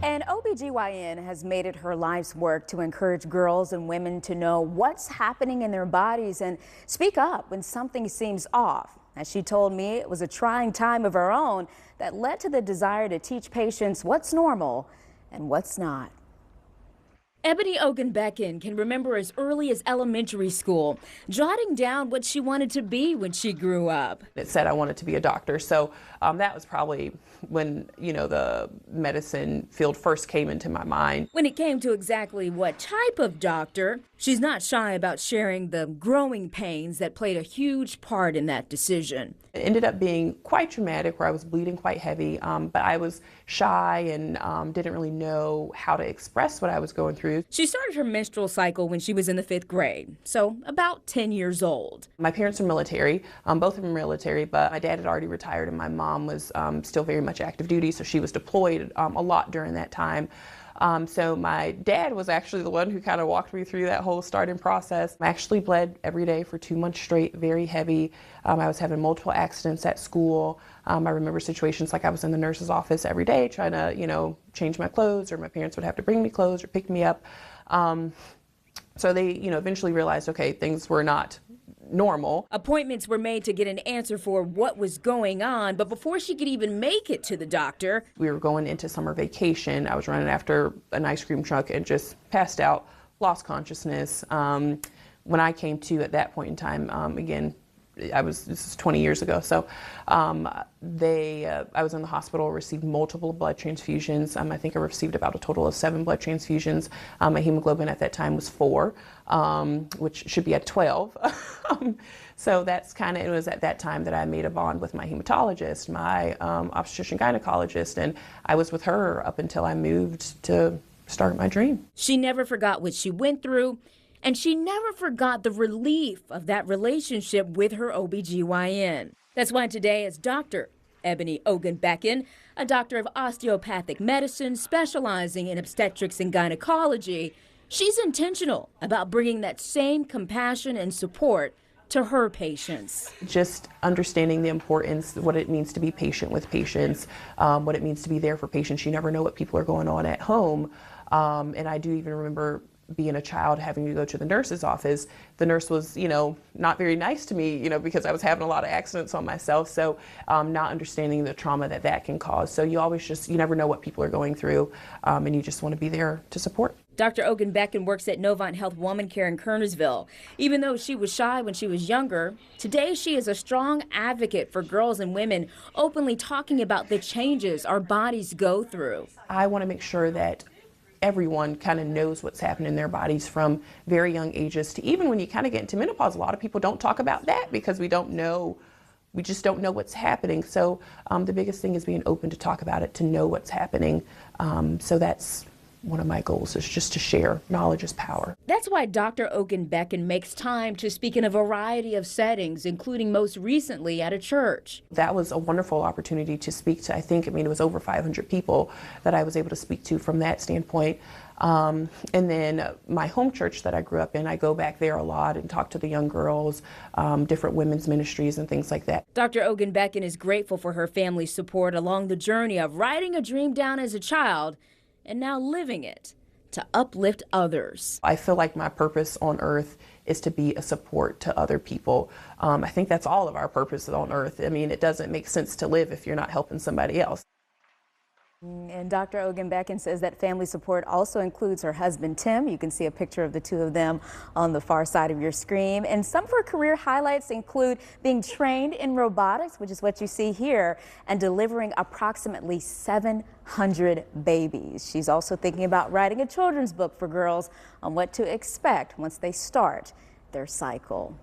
An OBGYN has made it her life's work to encourage girls and women to know what's happening in their bodies and speak up when something seems off. As she told me, it was a trying time of her own that led to the desire to teach patients what's normal and what's not. Ebony Ogunbekin can remember as early as elementary school, jotting down what she wanted to be when she grew up. It said I wanted to be a doctor, so that was probably when, the medicine field first came into my mind. When it came to exactly what type of doctor, she's not shy about sharing the growing pains that played a huge part in that decision. It ended up being quite traumatic, where I was bleeding quite heavy, but I was shy and didn't really know how to express what I was going through. She started her menstrual cycle when she was in the 5th grade, so about 10 years old. My parents are military, both of them military, but my dad had already retired and my mom was still very much active duty, so she was deployed a lot during that time. So my dad was actually the one who kind of walked me through that whole starting process. I actually bled every day for 2 months straight, very heavy. I was having multiple accidents at school. I remember situations like I was in the nurse's office every day trying to, change my clothes, or my parents would have to bring me clothes or pick me up. So they, eventually realized, okay, things were not normal. Appointments were made to get an answer for what was going on, but before she could even make it to the doctor, we were going into summer vacation. I was running after an ice cream truck and just passed out, lost consciousness. When I came to at that point in time, again, this is 20 years ago, so I was in the hospital, received multiple blood transfusions. I think I received about a total of 7 blood transfusions. My hemoglobin at that time was 4, which should be at 12. So that's it was at that time that I made a bond with my hematologist, my obstetrician gynecologist, and I was with her up until I moved to start my dream. She never forgot what she went through, and she never forgot the relief of that relationship with her OBGYN. That's why today, as Dr. Ebony Ogunbekin, a doctor of osteopathic medicine specializing in obstetrics and gynecology, she's intentional about bringing that same compassion and support to her patients. Just understanding the importance, what it means to be patient with patients, what it means to be there for patients. You never know what people are going on at home. And I do even remember being a child having to go to the nurse's office. The nurse was, not very nice to me, because I was having a lot of accidents on myself. So not understanding the trauma that can cause. So you never know what people are going through, and you just want to be there to support. Dr. Ogunbekin works at Novant Health Woman Care in Kernersville. Even though she was shy when she was younger, today she is a strong advocate for girls and women, openly talking about the changes our bodies go through. I want to make sure that everyone kind of knows what's happening in their bodies from very young ages to even when you kind of get into menopause. A lot of people don't talk about that because we just don't know what's happening. So the biggest thing is being open to talk about it, to know what's happening. So that's one of my goals, is just to share. Knowledge is power. That's why Dr. Ogunbekin makes time to speak in a variety of settings, including most recently at a church. That was a wonderful opportunity to speak to, it was over 500 people that I was able to speak to from that standpoint. And then my home church that I grew up in, I go back there a lot and talk to the young girls, different women's ministries and things like that. Dr. Ogunbekin is grateful for her family's support along the journey of writing a dream down as a child and now living it to uplift others. I feel like my purpose on earth is to be a support to other people. I think that's all of our purpose on earth. It doesn't make sense to live if you're not helping somebody else. And Dr. Ogunbekin says that family support also includes her husband, Tim. You can see a picture of the two of them on the far side of your screen. And some of her career highlights include being trained in robotics, which is what you see here, and delivering approximately 700 babies. She's also thinking about writing a children's book for girls on what to expect once they start their cycle.